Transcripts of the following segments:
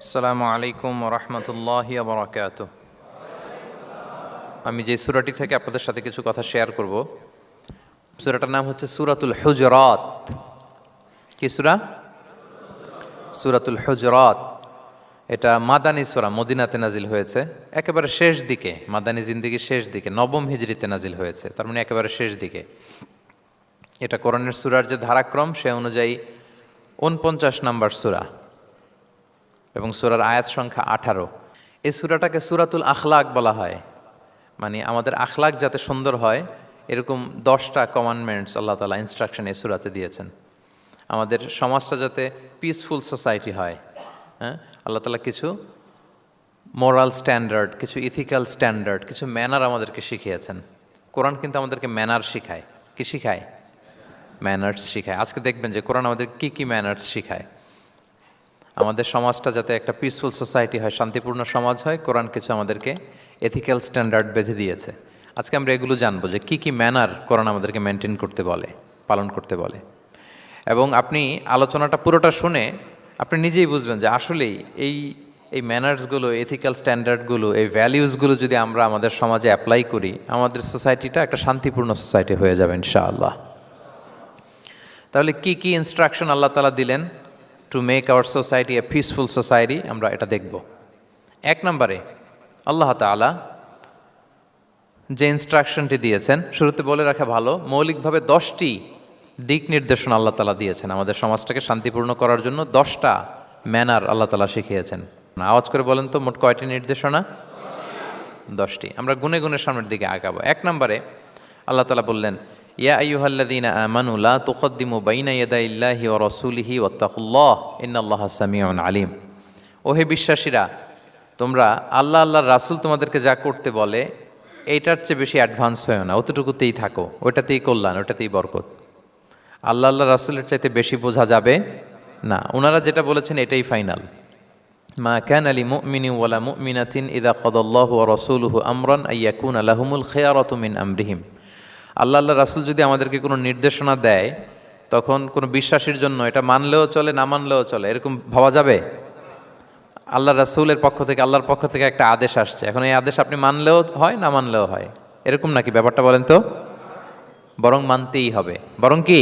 আসসালামু আলাইকুম রহমতুল্লাহি বারাকাতুহ। আমি যে সূরাটি থেকে আপনাদের সাথে কিছু কথা শেয়ার করব, সূরাটার নাম হচ্ছে সূরাতুল হুজরাত। কি সূরা? সূরাতুল হুজরাত। এটা মাদানী সূরা, মদিনাতে নাজিল হয়েছে, একেবারে শেষ দিকে, মাদানী জিন্দেগির শেষ দিকে, নবম হিজরিতে নাজিল হয়েছে, তার মানে একেবারে শেষ দিকে। এটা কোরআনের সূরার যে ধারাক্রম সে অনুযায়ী ৪৯ নম্বর সূরা এবং সূরার আয়াত সংখ্যা ১৮। এই সূরাটাকে সূরাতুল আখলাক বলা হয়, মানে আমাদের আখলাক যাতে সুন্দর হয় এরকম 10টা কমান্ডমেন্টস আল্লাহ তাআলা ইনস্ট্রাকশন এই সূরাতে দিয়েছেন। আমাদের সমাজটা যাতে পিসফুল সোসাইটি হয়, হ্যাঁ, আল্লাহ তাআলা কিছু মোরাল স্ট্যান্ডার্ড, কিছু ইথিক্যাল স্ট্যান্ডার্ড, কিছু ম্যানার আমাদেরকে শিখিয়েছেন। কোরআন কিন্তু আমাদেরকে ম্যানার শিখায়। কি শিখায়? ম্যানার্স শিখায়। আজকে দেখবেন যে কোরআন আমাদের কি কি ম্যানার্স শিখায়। আমাদের সমাজটা যাতে একটা পিসফুল সোসাইটি হয়, শান্তিপূর্ণ সমাজ হয়, কোরআন কিছু আমাদেরকে এথিক্যাল স্ট্যান্ডার্ড বেঁধে দিয়েছে। আজকে আমরা এগুলো জানবো যে কি কি ম্যানার কোরআন আমাদেরকে মেনটেন করতে বলে, পালন করতে বলে। এবং আপনি আলোচনাটা পুরোটা শুনে আপনি নিজেই বুঝবেন যে আসলেই এই এই ম্যানার্সগুলো, এথিক্যাল স্ট্যান্ডার্ডগুলো, এই ভ্যালিউসগুলো যদি আমরা আমাদের সমাজে অ্যাপ্লাই করি, আমাদের সোসাইটিটা একটা শান্তিপূর্ণ সোসাইটি হয়ে যাবে ইনশাআল্লাহ। তাহলে কি কি ইনস্ট্রাকশন আল্লাহ তাআলা দিলেন to make our society a peaceful society, আমরা এটা দেখব। ১ নম্বরে আল্লাহ তাআলা যে ইনস্ট্রাকশনটি দিয়েছেন, শুরুতে বলে রাখা ভালো, মৌলিকভাবে 10টি দিক নির্দেশনা আল্লাহ তাআলা দিয়েছেন আমাদের সমাজটাকে শান্তিপূর্ণ করার জন্য। 10টা ম্যানার আল্লাহ তাআলা শিখিয়েছেন। আওয়াজ করে বলেন তো, মোট কয়টি নির্দেশনা? 10টি। আমরা গুনে গুনে সামনের দিকে আগাবো। ১ নম্বরে আল্লাহ তাআলা বললেন, ইয়া আইয়ুহাল্লাযীনা আমানু লা তুকদ্দিমু বাইনা ইয়াদাইল্লাহি ওয়া রাসূলিহি ওয়াত্তাকুল্লাহ ইন্নাল্লাহা সামিউন আলিম। ওহে বিশ্বাসীরা, তোমরা আল্লাহ আল্লাহর রাসূল তোমাদেরকে যা করতে বলে এইটার চেয়ে বেশি অ্যাডভান্স হয়েও না, অতটুকুতেই থাকো, ওইটাতেই কল্যাণ, ওইটাতেই বরকত। আল্লাহ আল্লাহ রাসূলের চাইতে বেশি বোঝা যাবে না, ওনারা যেটা বলেছেন এটাই ফাইনাল। মা কানা লিমুমিনিন ওয়ালা মুমিনাতিন ইযা কাদাল্লাহু ওয়া রাসূলুহু আমরান আইয়াকুনা লাহুমুল খিয়ারাতু মিন আমরিহিম। আল্লাহ আল্লাহ রাসূল যদি আমাদেরকে কোনো নির্দেশনা দেয়, তখন কোনো বিশ্বাসীর জন্য এটা মানলেও চলে, না মানলেও চলে, এরকম ভাবা যাবে? আল্লাহ রাসূলের পক্ষ থেকে, আল্লাহর পক্ষ থেকে একটা আদেশ আসছে, এখন এই আদেশ আপনি মানলেও হয়, না মানলেও হয়, এরকম নাকি ব্যাপারটা? বলেন তো। বরং মানতেই হবে। বরং কি?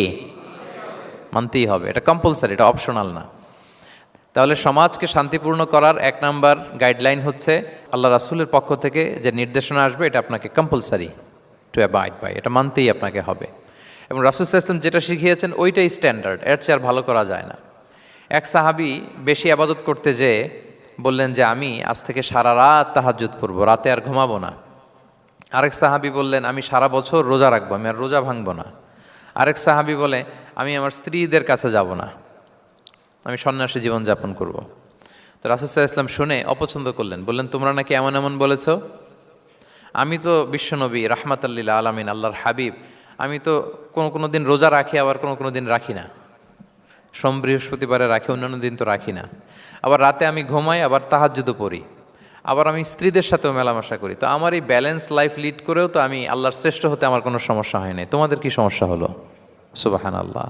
মানতেই হবে। এটা কম্পালসারি, এটা অপশনাল না। তাহলে সমাজকে শান্তিপূর্ণ করার ১ নাম্বার গাইডলাইন হচ্ছে আল্লাহ রাসূলের পক্ষ থেকে যে নির্দেশনা আসবে এটা আপনাকে কম্পালসারি টু অ্যাবাইড বাই, এটা মানতেই আপনাকে হবে। এবং রাসূল সাল্লাল্লাহু আলাইহি ওয়াসাল্লাম যেটা শিখিয়েছেন ওইটাই স্ট্যান্ডার্ড, এর চেয়ে আর ভালো করা যায় না। এক সাহাবী বেশি ইবাদত করতে যেয়ে বললেন যে আমি আজ থেকে সারা রাত তাহাজ্জুদ পড়ব, রাতে আর ঘুমাবো না। আরেক সাহাবী বললেন আমি সারা বছর রোজা রাখবো, আমি আর রোজা ভাঙবো না। আরেক সাহাবী বলে আমি আমার স্ত্রীদের কাছে যাব না, আমি সন্ন্যাসী জীবনযাপন করব। তো রাসূল সাল্লাল্লাহু আলাইহি ওয়াসাল্লাম শুনে অপছন্দ করলেন, বললেন তোমরা নাকি এমন এমন বলেছো, আমি তো বিশ্বনবী রাহমাতাল লিল আলামিন, আল্লাহর হাবিব, আমি তো কোনো দিন রোজা রাখি, আবার কোনো দিন রাখি না। সোম বৃহস্পতিবারে রাখি, অন্যান্য দিন তো রাখি না। আবার রাতে আমি ঘুমাই, আবার তাহাজ্জুদও পড়ি, আবার আমি স্ত্রীদের সাথেও মেলামেশা করি। তো আমার এই ব্যালেন্স লাইফ লিড করেও তো আমি আল্লাহর শ্রেষ্ঠ হতে আমার কোনো সমস্যা হয় নাই, তোমাদের কি সমস্যা হলো? সুবহানাল্লাহ।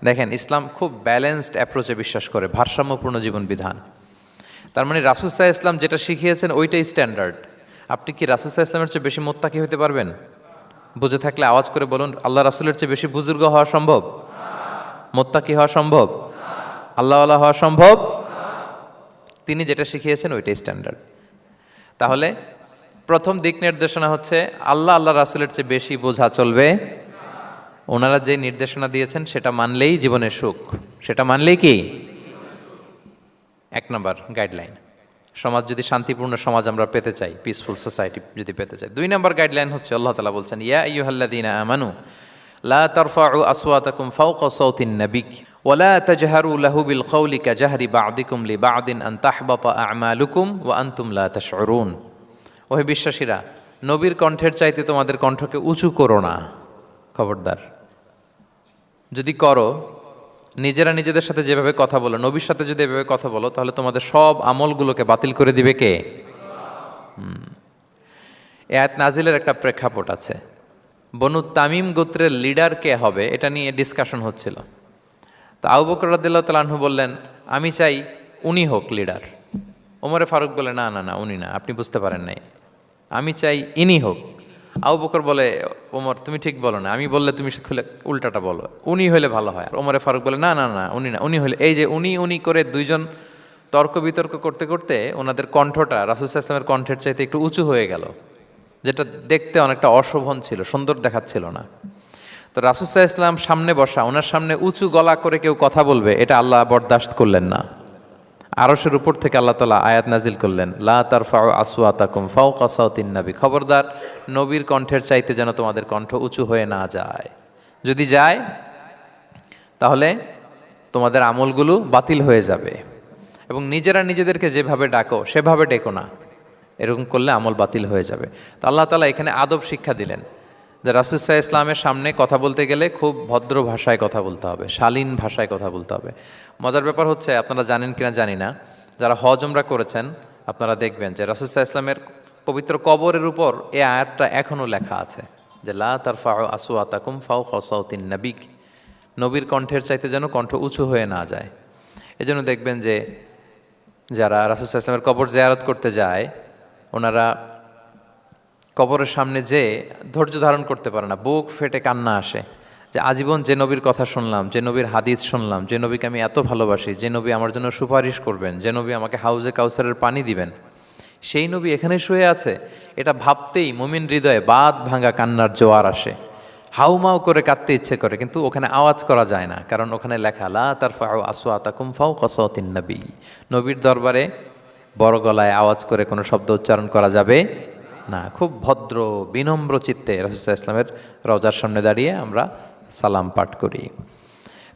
দেখেন, ইসলাম খুব ব্যালেন্সড অ্যাপ্রোচে বিশ্বাস করে, ভারসাম্যপূর্ণ জীবন বিধান। তার মানে রাসূল সাল্লাল্লাহু আলাইহি ওয়াসাল্লাম যেটা শিখিয়েছেন ওইটাই স্ট্যান্ডার্ড। আপনি কি রাসূল সাল্লাল্লাহু আলাইহি ওয়াসাল্লামের চেয়ে বেশি মুত্তাকি হতে পারবেন? বুঝে থাকলে আওয়াজ করে বলুন, আল্লাহ রাসূলের চেয়ে বেশি বুজুর্গ হওয়া সম্ভব? মুত্তাকি হওয়া সম্ভব? আল্লাহওয়ালা হওয়া সম্ভব? তিনি যেটা শিখিয়েছেন ওইটাই স্ট্যান্ডার্ড। তাহলে প্রথম দিক নির্দেশনা হচ্ছে আল্লাহ আল্লাহ রাসূলের চেয়ে বেশি বোঝা চলবে। ওনারা যে নির্দেশনা দিয়েছেন সেটা মানলেই জীবনের সুখ, সেটা মানলেই কি ১ নম্বর গাইডলাইন। সমাজ যদি শান্তিপূর্ণ সমাজ আমরা পেতে চাই, পিসফুল সোসাইটি যদি পেতে চাই। ২ নম্বর গাইডলাইন হচ্ছে আল্লাহ তাআলা বলছেন, ইয়া আইয়ুহাল্লাযীনা আমানু লা তারফাউ আসওয়াতাকুম ফাওকা সাওতিন নাবী ওয়া লা তাজহারু লাহু বিল কওলি কাজাহরি বা'দিকুম লিবা'দিন আন তাহবাতা আ'মালুকুম ওয়া আনতুম লা তাশউরুন। ওহে বিশ্বাসীরা, নবীর কণ্ঠের চাইতে তোমাদের কণ্ঠকে উঁচু করো না, খবরদার। যদি করো, নিজেরা নিজেদের সাথে যেভাবে কথা বলো, নবীর সাথে যদি এভাবে কথা বলো, তাহলে তোমাদের সব আমলগুলোকে বাতিল করে দিবে কে? এই আয়াত নাজিলের একটা প্রেক্ষাপট আছে। বনু তামিম গোত্রের লিডার কে হবে এটা নিয়ে ডিসকাশন হচ্ছিল। তো আবু বকর রাদিয়াল্লাহু তাআলা আনহু বললেন, আমি চাই উনি হোক লিডার। ওমরে ফারুক বলে, না না না, উনি না, আপনি বুঝতে পারেন নাই, আমি চাই ইনি হোক। আবু বকর বলে, ওমর তুমি ঠিক বলো না, আমি বললে তুমি খুলে উল্টাটা বলো, উনি হলে ভালো হয়। ওমরে ফারুক বলে, না না না, উনি না, উনি হলে। এই যে উনি উনি করে দুইজন তর্ক বিতর্ক করতে করতে ওনাদের কণ্ঠটা রাসূল সাল্লাল্লাহু আলাইহি ওয়াসাল্লামের কণ্ঠের চাইতে একটু উঁচু হয়ে গেল, যেটা দেখতে অনেকটা অশোভন ছিল, সুন্দর দেখাচ্ছিল না। তো রাসূল সাল্লাল্লাহু আলাইহি ওয়াসাল্লাম সামনে বসা, ওনার সামনে উঁচু গলা করে কেউ কথা বলবে, এটা আল্লাহ বরদাশত করলেন না। আরশের উপর থেকে আল্লাহ তাআলা আয়াত নাজিল করলেন, লা তারফাউ আসওয়াতাকুম ফাওকা সাওতিন নবী, খবরদার নবীর কণ্ঠের চাইতে যেন তোমাদের কণ্ঠ উঁচু হয়ে না যায়। যদি যায় তাহলে তোমাদের আমলগুলো বাতিল হয়ে যাবে, এবং নিজেরা নিজেদেরকে যেভাবে ডাকো সেভাবে ডেকো না, এরকম করলে আমল বাতিল হয়ে যাবে। তো আল্লাহ তাআলা এখানে আদব শিক্ষা দিলেন যে রাসূল সাল্লাল্লাহু আলাইহি ওয়াসাল্লামের সামনে কথা বলতে গেলে খুব ভদ্র ভাষায় কথা বলতে হবে, শালীন ভাষায় কথা বলতে হবে। মজার ব্যাপার হচ্ছে, আপনারা জানেন কিনা জানি না, যারা হজ উমরা করেছেন আপনারা দেখবেন যে রাসূল সাল্লাল্লাহু আলাইহি ওয়াসাল্লামের পবিত্র কবরের উপর এই আয়াতটা এখনও লেখা আছে যে লা তারফাউ আসওয়াতাকুম ফাওকা সাওতিন নবী, নবীর কণ্ঠের চাইতে যেন কণ্ঠ উঁচু হয়ে না যায়। এজন্য দেখবেন যে যারা রাসূল সাল্লাল্লাহু আলাইহি ওয়াসাল্লামের কবর জিয়ারত করতে যায়, ওনারা কবরের সামনে যে ধৈর্য ধারণ করতে পারে না, বুক ফেটে কান্না আসে যে আজীবন যে নবীর কথা শুনলাম, যে নবীর হাদিস শুনলাম, যে নবীকে আমি এত ভালোবাসি, যে নবী আমার জন্য সুপারিশ করবেন, যে নবী আমাকে হাউজে কাউসারের পানি দিবেন, সেই নবী এখানে শুয়ে আছে। এটা ভাবতেই মুমিন হৃদয়ে বাঁধ ভাঙা কান্নার জোয়ার আসে, হাউমাউ করে কাঁদতে ইচ্ছে করে, কিন্তু ওখানে আওয়াজ করা যায় না, কারণ ওখানে লেখা লা তারফাউ আসওয়াতাকুম ফাওকা সাওতিন নবী, নবীর দরবারে বড় গলায় আওয়াজ করে কোনো শব্দ উচ্চারণ করা যাবে না। খুব ভদ্র বিনম্র চিত্তে রাসূল সাল্লাল্লাহু আলাইহি ওয়াসাল্লামের রওজার সামনে দাঁড়িয়ে আমরা সালাম পাঠ করি।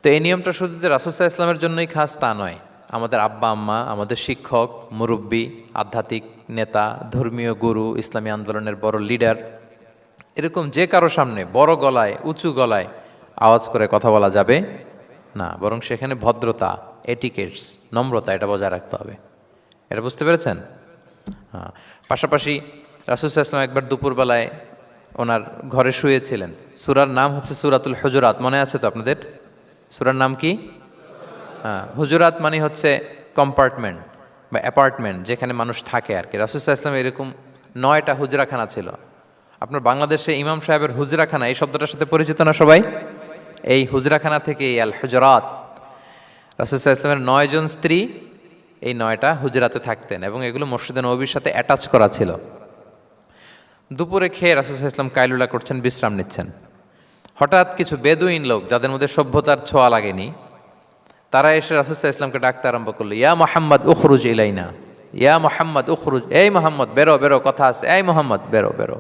তো এই নিয়মটা শুধু যে রাসূল সাল্লাল্লাহু আলাইহি ওয়াসাল্লামের জন্যই খাস তা নয়, আমাদের আব্বা আম্মা, আমাদের শিক্ষক, মুরব্বী, আধ্যাত্মিক নেতা, ধর্মীয় গুরু, ইসলামী আন্দোলনের বড় লিডার, এরকম যে কারো সামনে বড় গলায় উঁচু গলায় আওয়াজ করে কথা বলা যাবে না, বরং সেখানে ভদ্রতা, এটিকেটস, নম্রতা, এটা বজায় রাখতে হবে। এটা বুঝতে পেরেছেন? হ্যাঁ। পাশাপাশি রাসূল সাল্লাল্লাহু আলাইহি ওয়াসাল্লাম একবার দুপুরবেলায় ওনার ঘরে শুয়েছিলেন। সূরার নাম হচ্ছে সূরাতুল হুজুরাত, মনে আছে তো আপনাদের? সূরার নাম কি? হ্যাঁ, হুজুরাত মানে হচ্ছে কম্পার্টমেন্ট বা অ্যাপার্টমেন্ট, যেখানে মানুষ থাকে আর কি। রাসূল সাল্লাল্লাহু আলাইহি ওয়াসাল্লাম এরকম 9টা হুজরাখানা ছিল। আপনার বাংলাদেশে ইমাম সাহেবের হুজরাখানা, এই শব্দটার সাথে পরিচিত না সবাই? এই হুজরাখানা থেকে আল হুজরাত, রাসূল সাল্লাল্লাহু আলাইহি ওয়াসাল্লামের 9 জন স্ত্রী এই 9টা হুজরাতে থাকতেন, এবং এগুলো মসজিদে নববীর সাথে অ্যাটাচ করা ছিল। দুপুরে খেয়ে রাসূল সাল্লাল্লাহু আলাইহি ওয়াসাল্লাম কাইলুলা করছেন, বিশ্রাম নিচ্ছেন। হঠাৎ কিছু বেদুইন লোক, যাদের মধ্যে সভ্যতার ছোঁয়া লাগেনি, তারা এসে রাসূল সাল্লাল্লাহু আলাইহি ওয়াসাল্লামকে ডাকতে আরম্ভ করলো, ইয়া মুহাম্মদ উখরুজ ইলাইনা, ইয়া মুহাম্মদ উখরুজ, এই মুহাম্মদ বেরো বেরো, কথা আছে, এই মুহাম্মদ বেরো বেরো।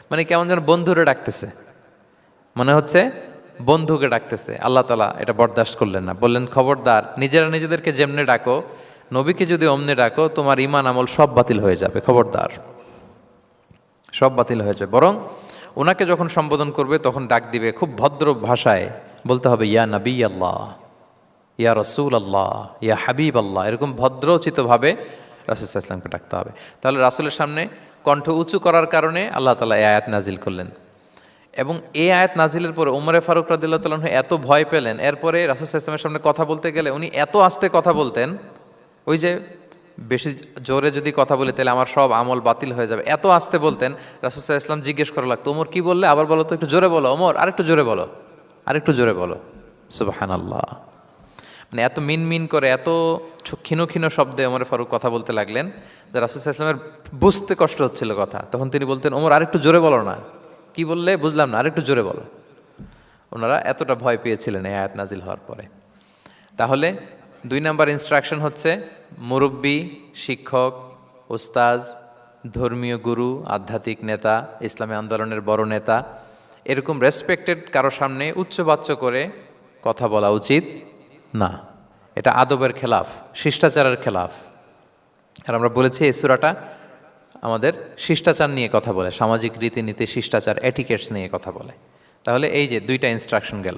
মানে কেমন যেন বন্ধুরে ডাকতেছে, মনে হচ্ছে বন্ধুকে ডাকতেছে। আল্লাহ তাআলা এটা বরদাস্ত করলেন না, বললেন খবরদার, নিজেরা নিজেদেরকে যেমনে ডাকো, নবীকে যদি অমনে ডাকো, তোমার ঈমান আমল সব বাতিল হয়ে যাবে, খবরদার, সব বাতিল হয়ে যাবে। বরং ওনাকে যখন সম্বোধন করবে তখন ডাক দিবে খুব ভদ্র ভাষায়, বলতে হবে ইয়া নবী আল্লাহ, ইয়া রসুল আল্লাহ, ইয়া হাবিব আল্লাহ, এরকম ভদ্রোচিতভাবে রাসূল সাল্লাল্লাহু আলাইহি ওয়াসাল্লামকে ডাকতে হবে। তাহলে রাসূলের সামনে কণ্ঠ উঁচু করার কারণে আল্লাহ তাআলা এই আয়াত নাজিল করলেন, এবং এই আয়াত নাজিলের পরে ওমরে ফারুক রাদিয়াল্লাহু তাআলা আনহু এত ভয় পেলেন। এরপরে রাসূল সাল্লাল্লাহু আলাইহি ওয়াসাল্লামের সামনে কথা বলতে গেলে উনি এত আস্তে কথা বলতেন, ওই যে বেশি জোরে যদি কথা বলে তাহলে আমার সব আমল বাতিল হয়ে যাবে, এত আস্তে বলতেন। রাসূল সাল্লাল্লাহু আলাইহি ওয়াসাল্লাম জিজ্ঞেস করা লাগতো, ওমর কি বললে, আবার বলো তো, একটু জোরে বলো, ওমর আরেকটু জোরে বলো, আরেকটু জোরে বলো। সুবহানাল্লাহ। মানে এত মিন মিন করে, এত ক্ষীণ ক্ষীণ শব্দে ওমর ফারুক কথা বলতে লাগলেন যে রাসূল সাল্লাল্লাহু আলাইহি ওয়াসাল্লামের বুঝতে কষ্ট হচ্ছিল কথা। তখন তিনি বলতেন, ওমর আরেকটু জোরে বলো না, কি বললে বুঝলাম না, আরেকটু জোরে বলো। ওনারা এতটা ভয় পেয়েছিলেন এই আয়াত নাজিল হওয়ার পরে। তাহলে 2 নাম্বার ইনস্ট্রাকশন হচ্ছে, মুরব্বী, শিক্ষক, উস্তাজ, ধর্মীয় গুরু, আধ্যাত্মিক নেতা, ইসলামী আন্দোলনের বড় নেতা, এরকম রেসপেক্টেড কারো সামনে উচ্চবাচ্য করে কথা বলা উচিত না। এটা আদবের খেলাফ, শিষ্টাচারের খেলাফ। আর আমরা বলেছি এই সূরাটা আমাদের শিষ্টাচার নিয়ে কথা বলে, সামাজিক রীতিনীতি, শিষ্টাচার, এটিকেটস নিয়ে কথা বলে। তাহলে এই যে 2টা ইনস্ট্রাকশন গেল।